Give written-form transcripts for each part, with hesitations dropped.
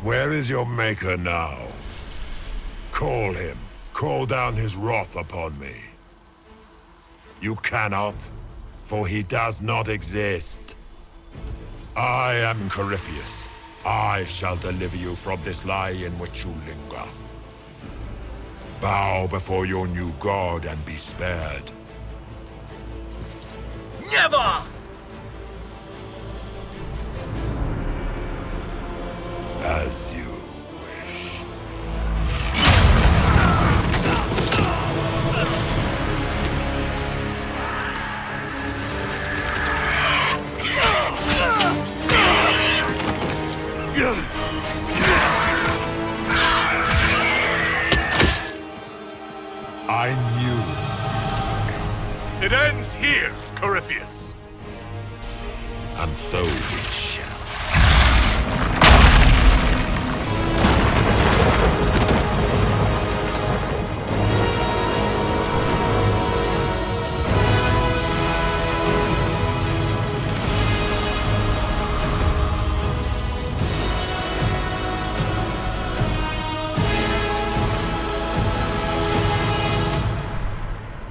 Where is your maker now? Call him. Call down his wrath upon me. You cannot, for he does not exist. I am Corypheus. I shall deliver you from this lie in which you linger. Bow before your new god and be spared. Never! As you wish. I knew. It ends here, Corypheus. And so we shall.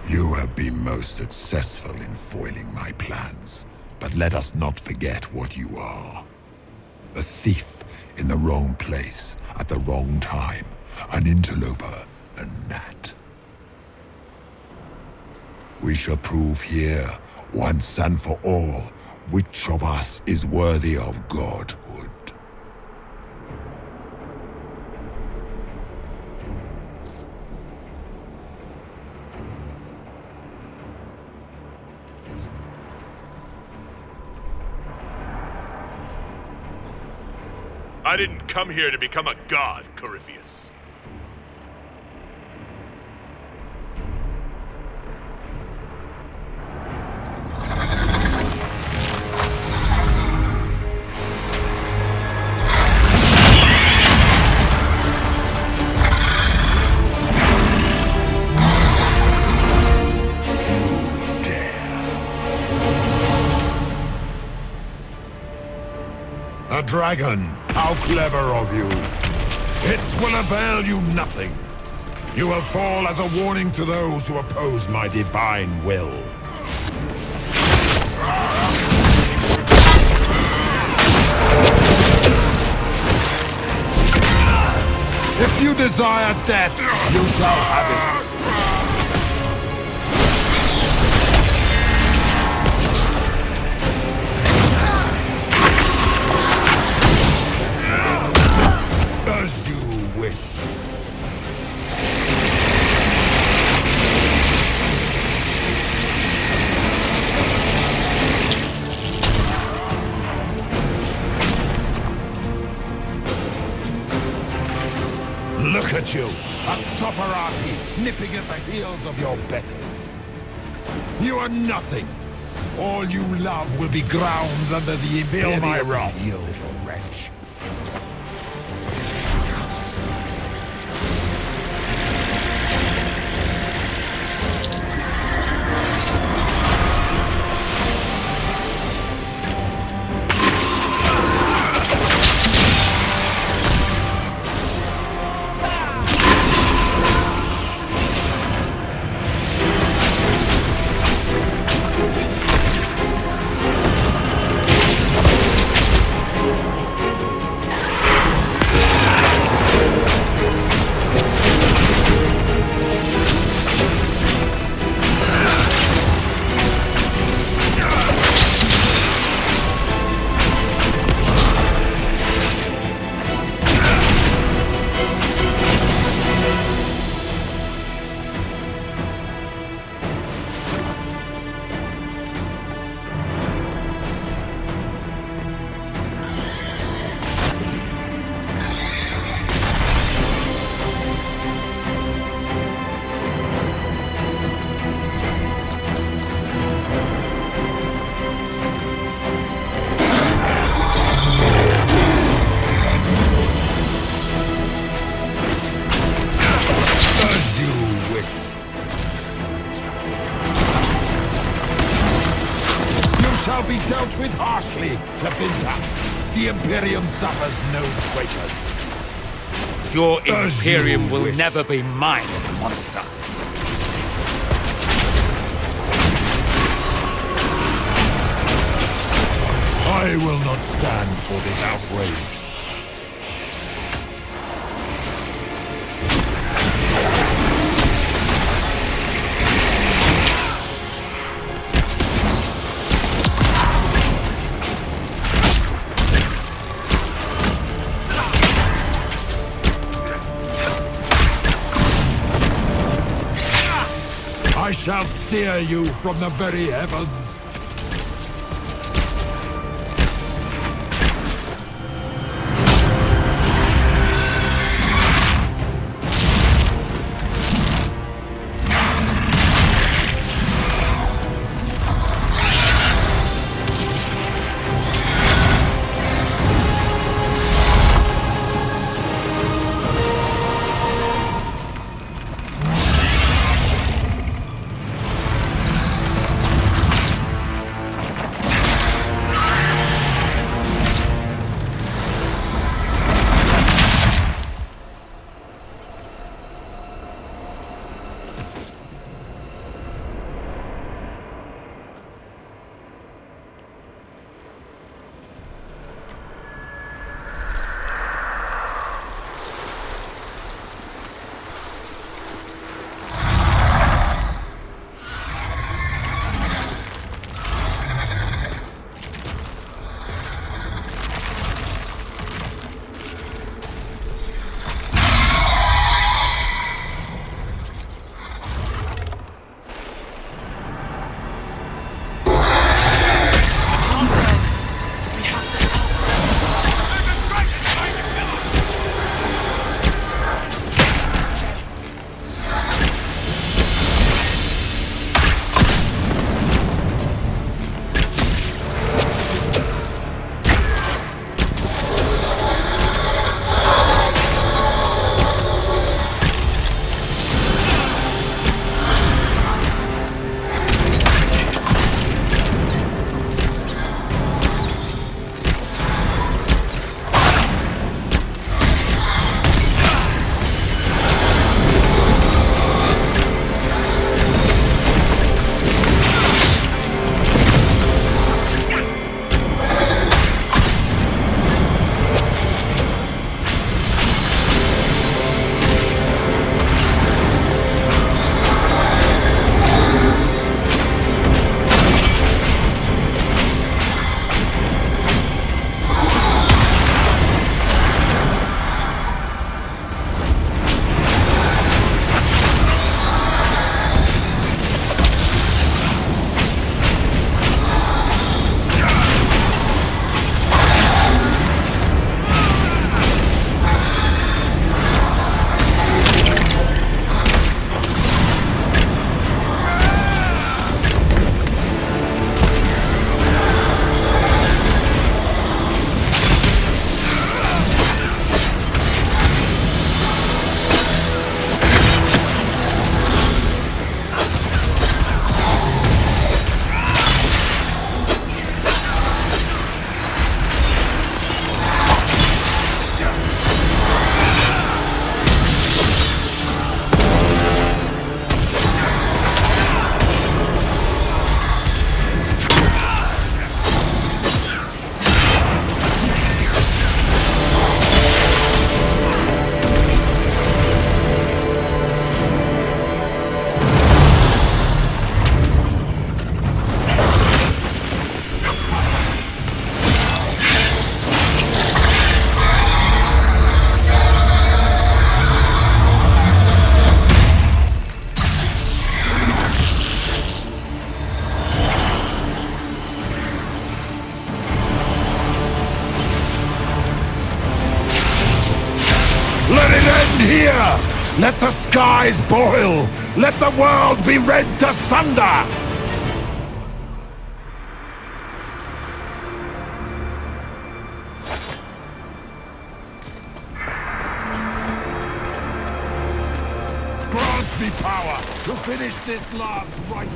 You have been most successful in foiling my plans, but let us not forget what you are. A thief in the wrong place at the wrong time, an interloper, a gnat. We shall prove here, once and for all, which of us is worthy of godhood. I didn't come here to become a god, Corypheus. A dragon! How clever of you! It will avail you nothing. You will fall as a warning to those who oppose my divine will. If you desire death, you shall have it. As you wish. Look at you, a Soparati nipping at the heels of your betters. You are nothing. All you love will be ground under the Imperium's heel, little wretch. Shall be dealt with harshly, Tevinter. The Imperium suffers no traitors. Your As Imperium you will wish. never be mine, monster. I will not stand for this outrage. I shall sear you from the very heavens. Here! Let the skies boil! Let the world be rent asunder! Grant me power to finish this last rite!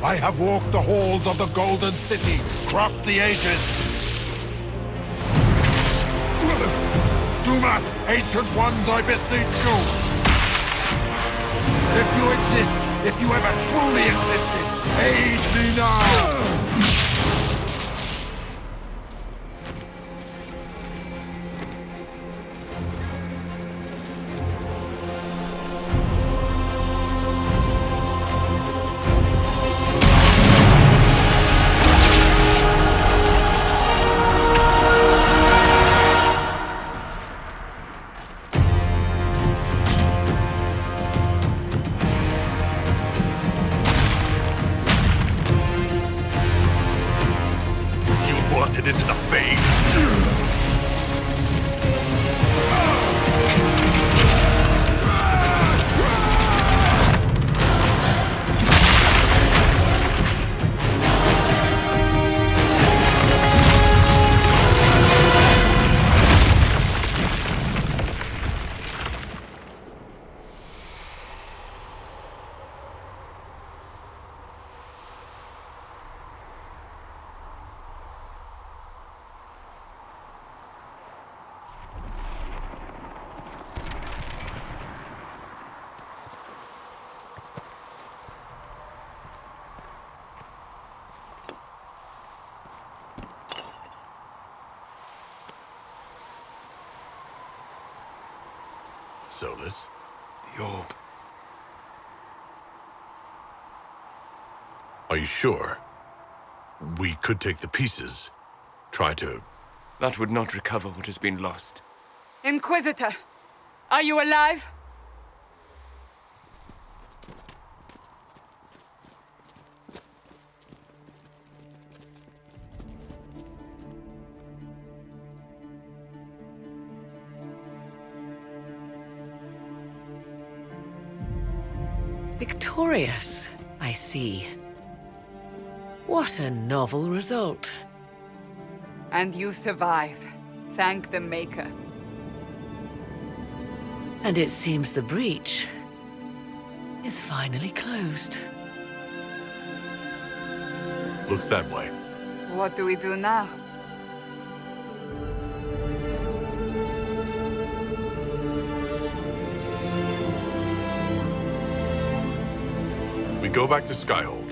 I have walked the halls of the Golden City, crossed the ages. Do not, ancient ones, I beseech you! If you exist, if you ever truly existed, aid me now! Wanted into the fade. Solus? The orb. Are you sure? We could take the pieces. Try to... That would not recover what has been lost. Inquisitor, are you alive? Victorious, I see. What a novel result. And you survive. Thank the Maker. And it seems the breach is finally closed. Looks that way. What do we do now? We go back to Skyhold.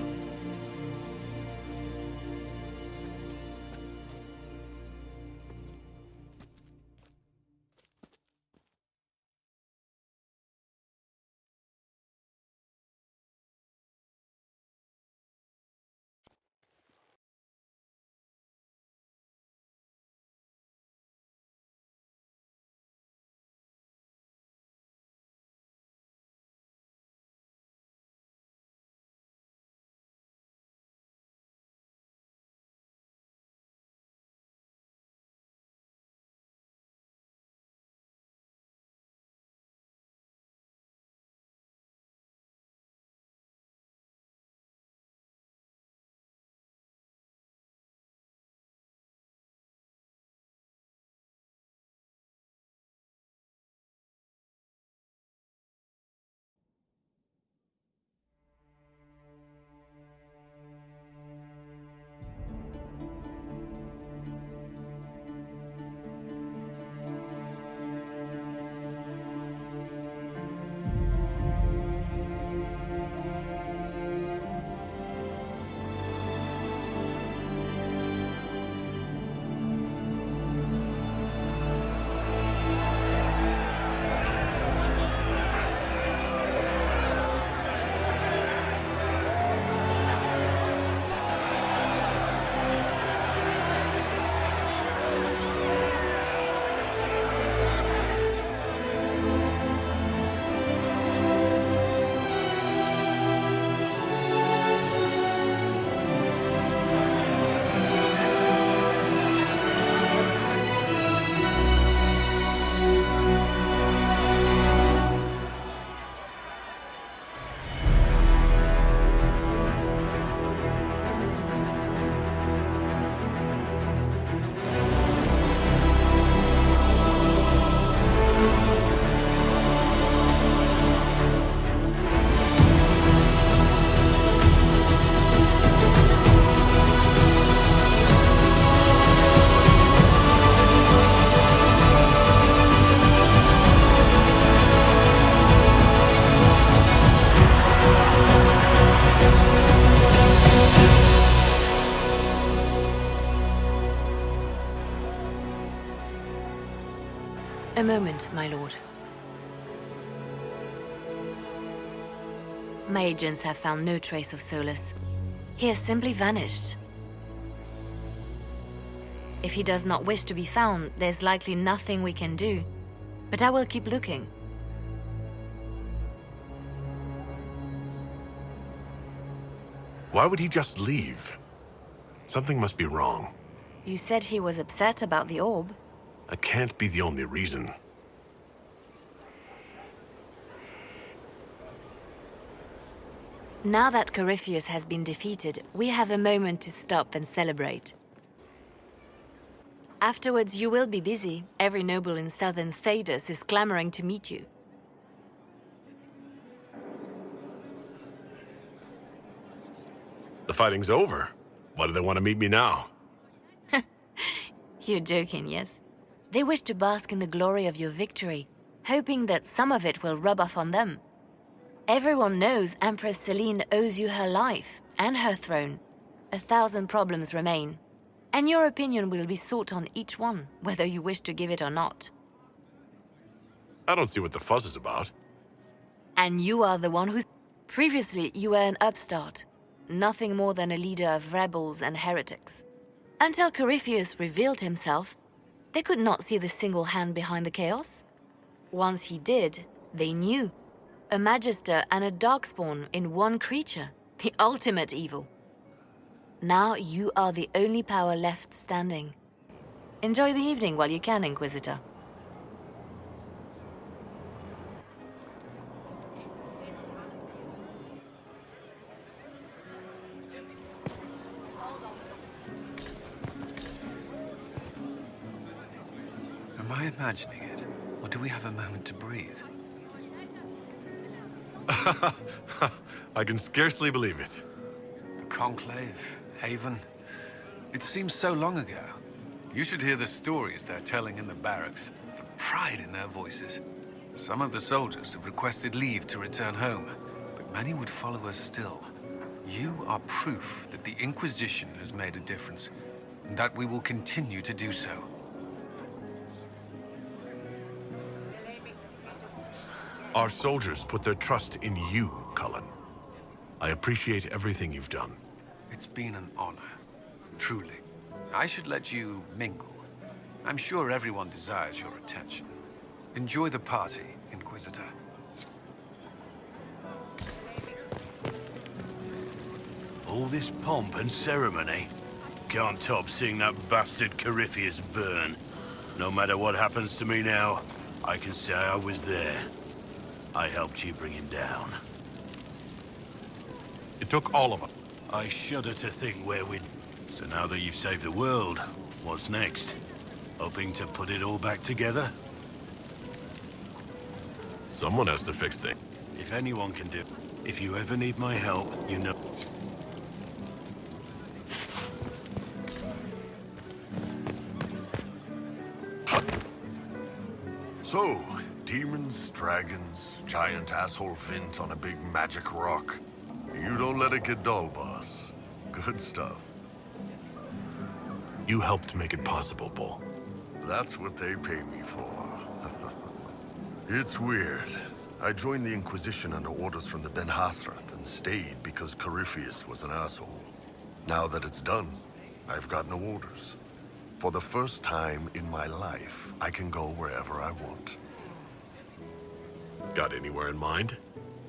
moment, my lord. My agents have found no trace of Solus. He has simply vanished. If he does not wish to be found, there's likely nothing we can do. But I will keep looking. Why would he just leave? Something must be wrong. You said he was upset about the orb. That can't be the only reason. Now that Corypheus has been defeated, we have a moment to stop and celebrate. Afterwards, you will be busy. Every noble in southern Thedas is clamoring to meet you. The fighting's over. Why do they want to meet me now? You're joking, yes? They wish to bask in the glory of your victory, hoping that some of it will rub off on them. Everyone knows Empress Celine owes you her life and her throne. 1,000 problems remain, and your opinion will be sought on each one, whether you wish to give it or not. I don't see what the fuss is about. And you are the one who's... Previously, you were an upstart, nothing more than a leader of rebels and heretics. Until Corypheus revealed himself, they could not see the single hand behind the chaos. Once he did, they knew. A Magister and a Darkspawn in one creature, the ultimate evil. Now you are the only power left standing. Enjoy the evening while you can, Inquisitor. Am I imagining it? Or do we have a moment to breathe? I can scarcely believe it. The Conclave, Haven. It seems so long ago. You should hear the stories they're telling in the barracks. The pride in their voices. Some of the soldiers have requested leave to return home, but many would follow us still. You are proof that the Inquisition has made a difference, and that we will continue to do so. Our soldiers put their trust in you, Cullen. I appreciate everything you've done. It's been an honor, truly. I should let you mingle. I'm sure everyone desires your attention. Enjoy the party, Inquisitor. All this pomp and ceremony can't top seeing that bastard Corypheus burn. No matter what happens to me now, I can say I was there. I helped you bring him down. It took all of us. I shudder to think where we'd... So now that you've saved the world, what's next? Hoping to put it all back together? Someone has to fix things. If anyone can do... If you ever need my help, you know... So, demons, dragons, giant asshole Vint on a big magic rock. You don't let it get dull, boss. Good stuff. You helped make it possible, Bull. That's what they pay me for. It's weird. I joined the Inquisition under orders from the Ben Hathrath and stayed because Corypheus was an asshole. Now that it's done, I've got no orders. For the first time in my life, I can go wherever I want. Got anywhere in mind?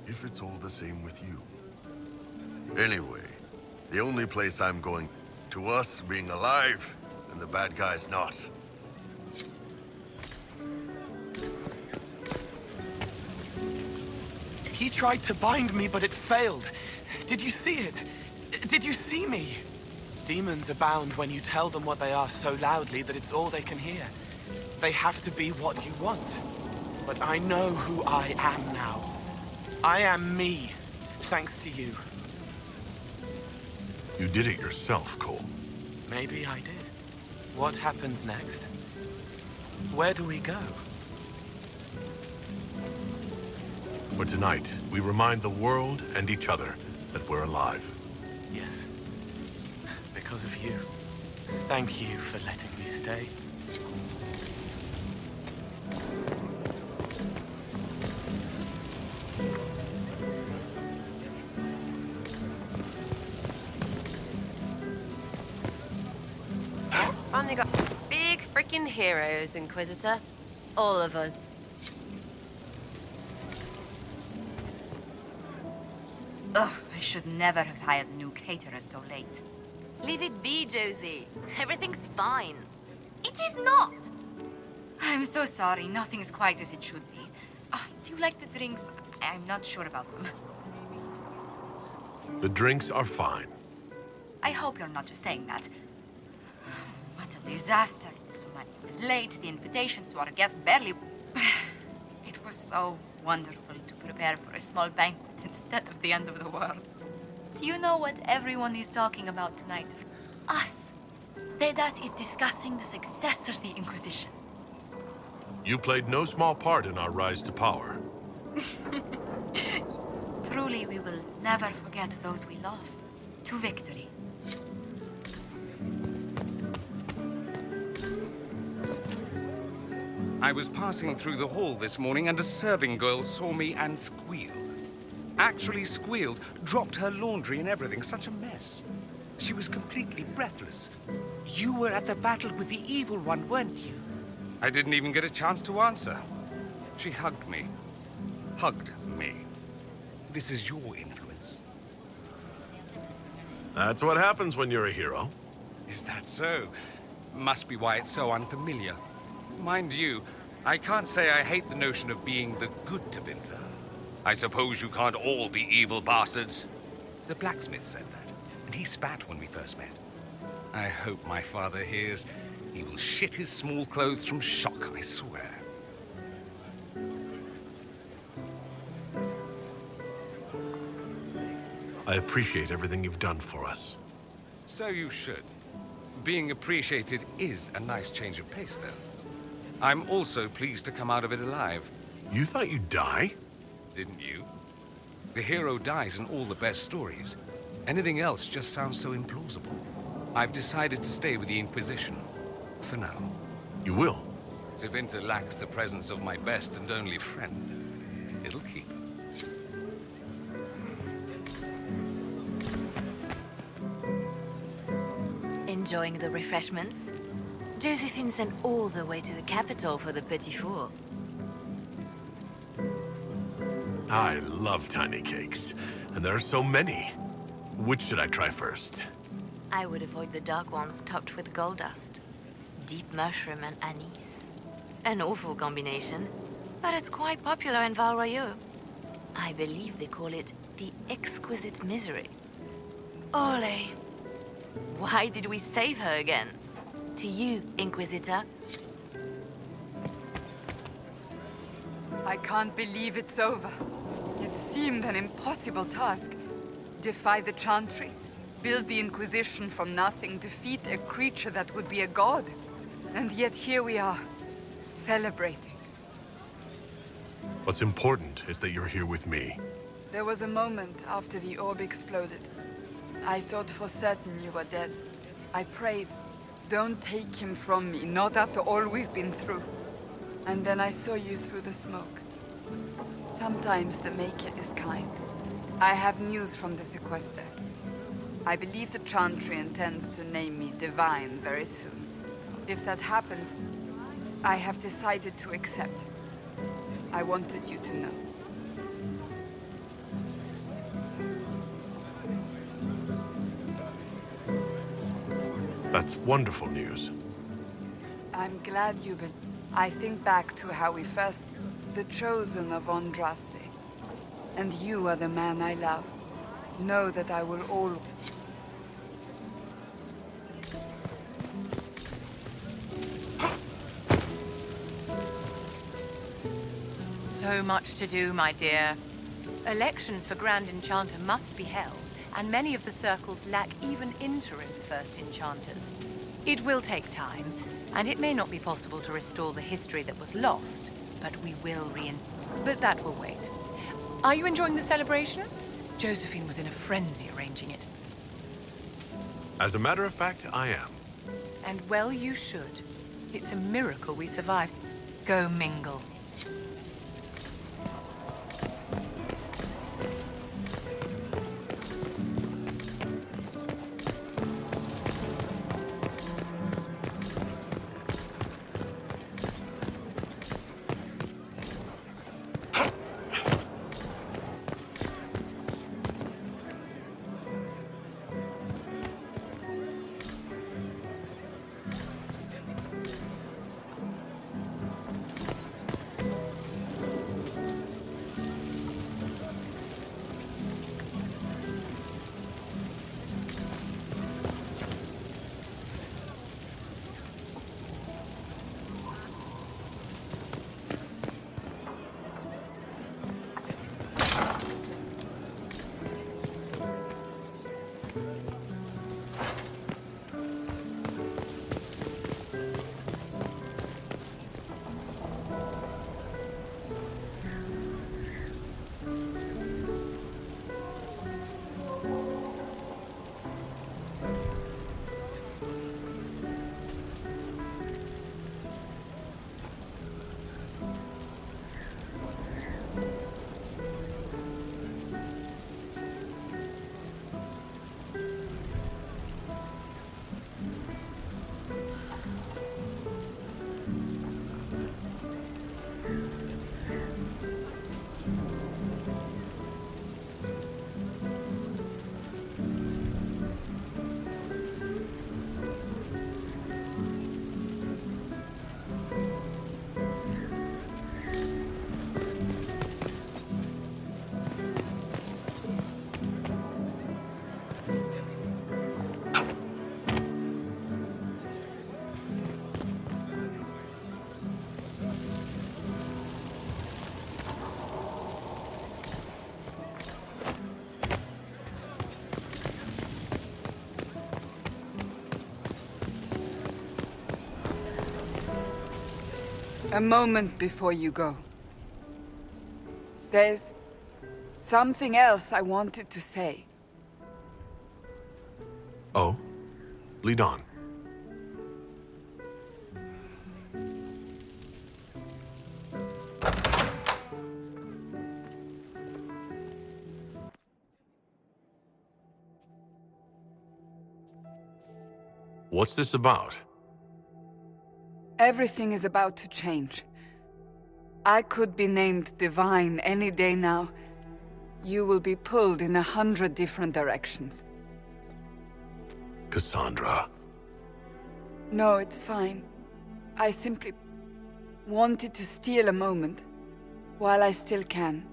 If it's all the same with you. Anyway, the only place I'm going, to us being alive, and the bad guys not. He tried to bind me, but it failed. Did you see it? Did you see me? Demons abound when you tell them what they are so loudly that it's all they can hear. They have to be what you want. But I know who I am now. I am me, thanks to you. You did it yourself, Cole. Maybe I did. What happens next? Where do we go? For tonight, we remind the world and each other that we're alive. Yes. Because of you. Thank you for letting me stay. definitely got big freaking heroes, Inquisitor. All of us. Ugh, I should never have hired new caterers so late. Leave it be, Josie. Everything's fine. It is not! I'm so sorry, nothing's quite as it should be. Do you like the drinks? I'm not sure about them. The drinks are fine. I hope you're not just saying that. What a disaster. So many was late, the invitations to our guests barely... It was so wonderful to prepare for a small banquet instead of the end of the world. Do you know what everyone is talking about tonight? Us. Thedas is discussing the success of the Inquisition. You played no small part in our rise to power. Truly, we will never forget those we lost. To victory. I was passing through the hall this morning and a serving girl saw me and squealed. Actually squealed, dropped her laundry and everything, such a mess. She was completely breathless. You were at the battle with the evil one, weren't you? I didn't even get a chance to answer. She hugged me. Hugged me. This is your influence. That's what happens when you're a hero. Is that so? Must be why it's so unfamiliar. Mind you, I can't say I hate the notion of being the good Tevinter. I suppose you can't all be evil bastards. The blacksmith said that, and he spat when we first met. I hope my father hears. He will shit his small clothes from shock, I swear. I appreciate everything you've done for us. So you should. Being appreciated is a nice change of pace, though. I'm also pleased to come out of it alive. You thought you'd die? Didn't you? The hero dies in all the best stories. Anything else just sounds so implausible. I've decided to stay with the Inquisition. For now. You will? Tevinter lacks the presence of my best and only friend. It'll keep. Enjoying the refreshments? Josephine sent all the way to the capital for the petit four. I love tiny cakes, and there are so many. Which should I try first? I would avoid the dark ones topped with gold dust. Deep mushroom and anise. An awful combination, but it's quite popular in Val Royeaux. I believe they call it the exquisite misery. Ole! Why did we save her again? To you, Inquisitor. I can't believe it's over. It seemed an impossible task. Defy the Chantry, build the Inquisition from nothing, defeat a creature that would be a god. And yet here we are, celebrating. What's important is that you're here with me. There was a moment after the orb exploded. I thought for certain you were dead. I prayed, don't take him from me, not after all we've been through. And then I saw you through the smoke. Sometimes the Maker is kind. I have news from the sequester. I believe the Chantry intends to name me Divine very soon. If that happens, I have decided to accept. I wanted you to know. That's wonderful news. I'm glad you believe. I think back to how we first... the Chosen of Andraste. And you are the man I love. Know that I will always... So much to do, my dear. Elections for Grand Enchanter must be held, and many of the circles lack even interim First Enchanters. It will take time, and it may not be possible to restore the history that was lost, but we will But that will wait. Are you enjoying the celebration? Josephine was in a frenzy arranging it. As a matter of fact, I am. And well you should. It's a miracle we survived. Go mingle. A moment before you go. There's something else I wanted to say. Oh? Lead on. What's this about? Everything is about to change. I could be named Divine any day now. You will be pulled in 100 different directions. Cassandra. No, it's fine. I simply wanted to steal a moment while I still can.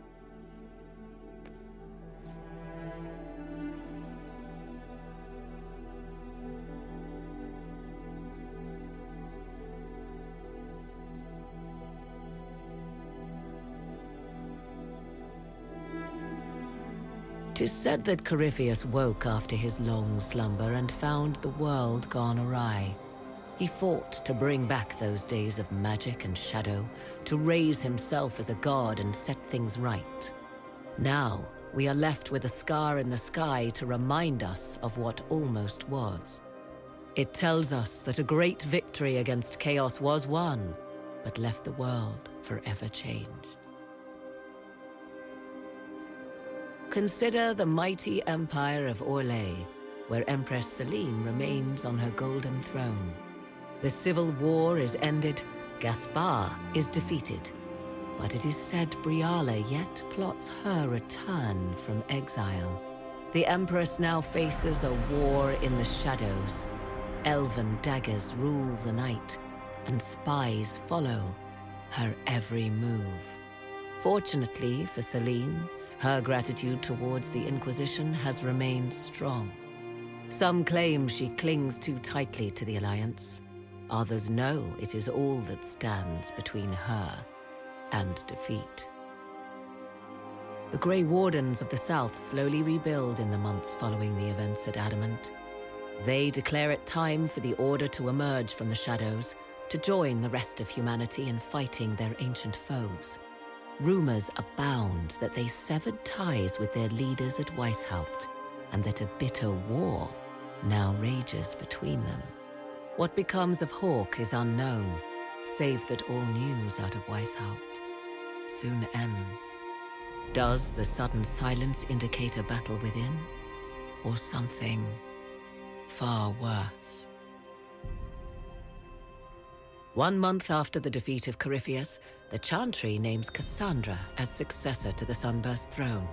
Tis said that Corypheus woke after his long slumber and found the world gone awry. He fought to bring back those days of magic and shadow, to raise himself as a god and set things right. Now, we are left with a scar in the sky to remind us of what almost was. It tells us that a great victory against chaos was won, but left the world forever changed. Consider the mighty empire of Orlais, where Empress Celine remains on her golden throne. The civil war is ended, Gaspar is defeated, but it is said Briala yet plots her return from exile. The Empress now faces a war in the shadows. Elven daggers rule the night, and spies follow her every move. Fortunately for Celine, her gratitude towards the Inquisition has remained strong. Some claim she clings too tightly to the Alliance. Others know it is all that stands between her and defeat. The Grey Wardens of the South slowly rebuild in the months following the events at Adamant. They declare it time for the Order to emerge from the shadows, to join the rest of humanity in fighting their ancient foes. Rumors abound that they severed ties with their leaders at Weishaupt, and that a bitter war now rages between them. What becomes of Hawke is unknown, save that all news out of Weishaupt soon ends. Does the sudden silence indicate a battle within, or something far worse? 1 month after the defeat of Corypheus, the Chantry names Cassandra as successor to the Sunburst throne.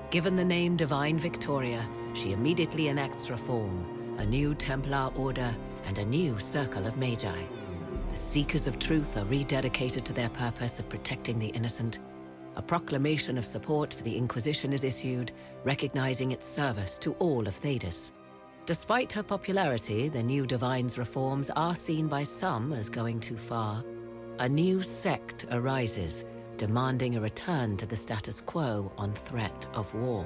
Given the name Divine Victoria, she immediately enacts reform, a new Templar order, and a new circle of Magi. The Seekers of Truth are rededicated to their purpose of protecting the innocent. A proclamation of support for the Inquisition is issued, recognizing its service to all of Thedas. Despite her popularity, the new Divine's reforms are seen by some as going too far. A new sect arises, demanding a return to the status quo on threat of war.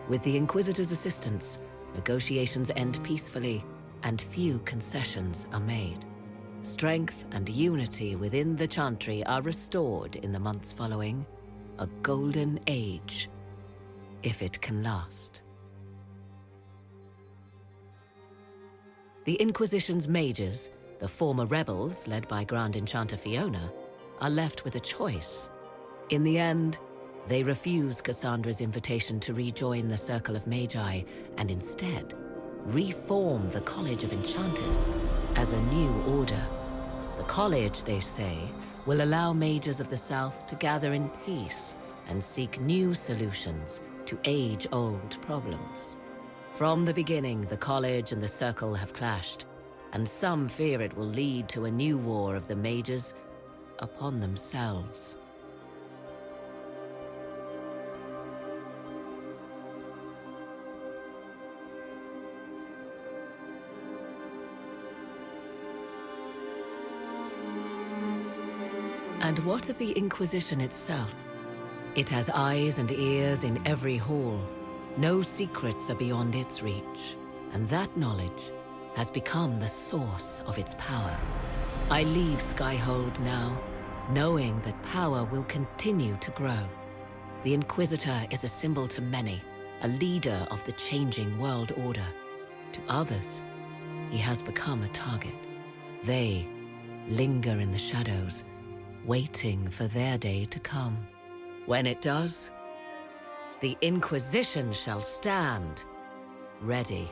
With the Inquisitor's assistance, negotiations end peacefully, and few concessions are made. Strength and unity within the Chantry are restored in the months following. A golden age, if it can last. The Inquisition's mages, the former rebels led by Grand Enchanter Fiona, are left with a choice. In the end, they refuse Cassandra's invitation to rejoin the Circle of Magi and instead reform the College of Enchanters as a new order. The college, they say, will allow mages of the South to gather in peace and seek new solutions to age-old problems. From the beginning, the college and the circle have clashed, and some fear it will lead to a new war of the mages upon themselves. And what of the Inquisition itself? It has eyes and ears in every hall. No secrets are beyond its reach, and that knowledge has become the source of its power. I leave Skyhold now, knowing that power will continue to grow. The Inquisitor is a symbol to many, a leader of the changing world order. To others, he has become a target. They linger in the shadows, waiting for their day to come. When it does, the Inquisition shall stand, ready.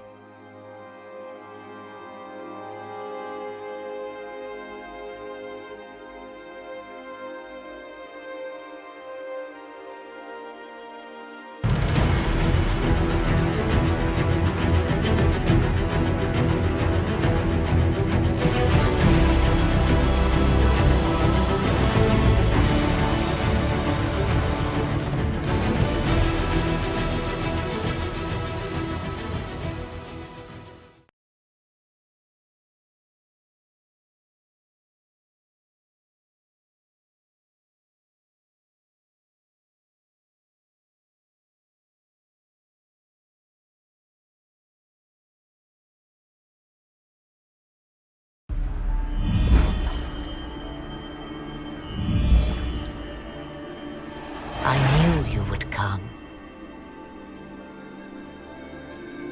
I knew you would come.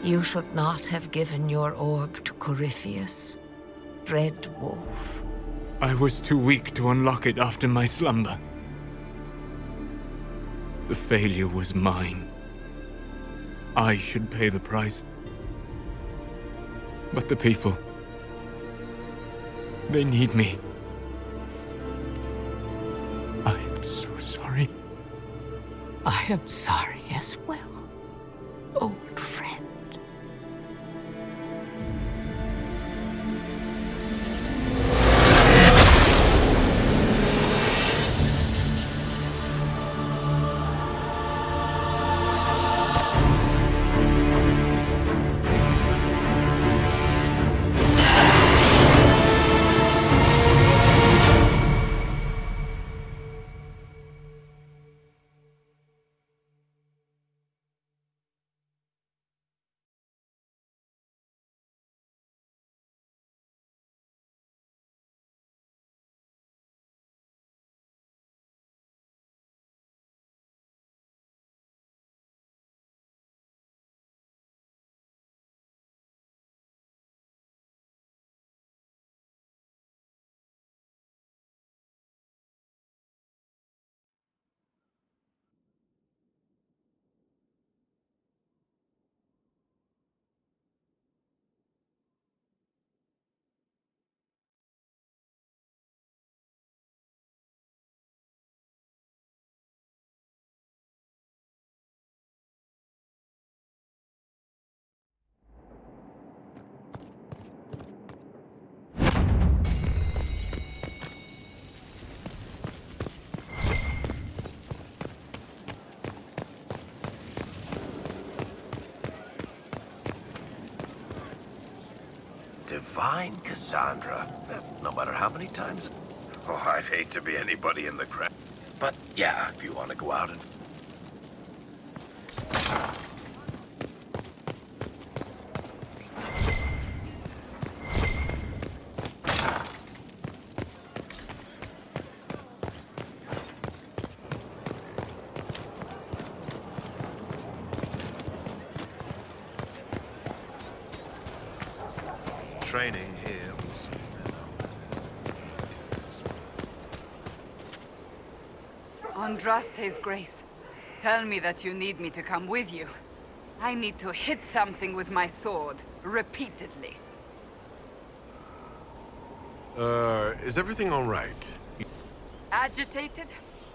You should not have given your orb to Corypheus, Red Wolf. I was too weak to unlock it after my slumber. The failure was mine. I should pay the price. But the people... they need me. I am so sorry. I am sorry as well, old friend. Divine Cassandra. No matter how many times. Oh, I'd hate to be anybody in the crowd. But yeah, if you want to go out and... Training here was... Andraste's grace, tell me that you need me to come with you. I need to hit something with my sword, repeatedly. Is everything all right? Agitated?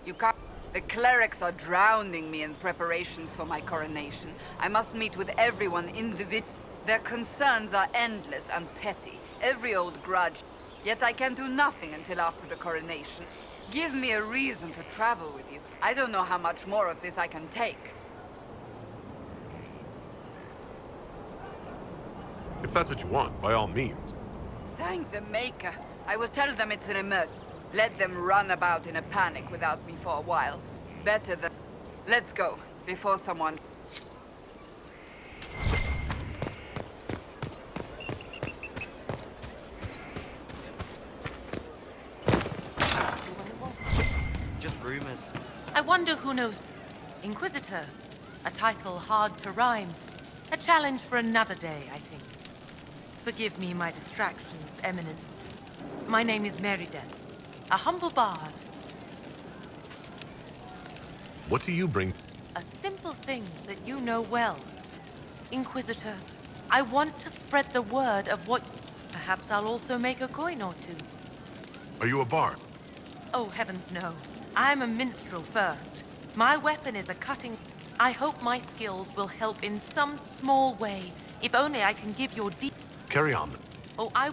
You can't... The clerics are drowning me in preparations for my coronation. I must meet with everyone individually. Their concerns are endless and petty. Every old grudge. Yet I can do nothing until after the coronation. Give me a reason to travel with you. I don't know how much more of this I can take. If that's what you want, by all means. Thank the Maker. I will tell them it's an emergency. Let them run about in a panic without me for a while. Better than... Let's go, before someone... rumors. I wonder who knows. Inquisitor. A title hard to rhyme. A challenge for another day, I think. Forgive me my distractions, Eminence. My name is Merideth, a humble bard. What do you bring? A simple thing that you know well. Inquisitor, I want to spread the word of what... Perhaps I'll also make a coin or two. Are you a bard? Oh, heavens no. I'm a minstrel first. My weapon is a cutting... I hope my skills will help in some small way, if only I can give your deep... Carry on. Oh, I...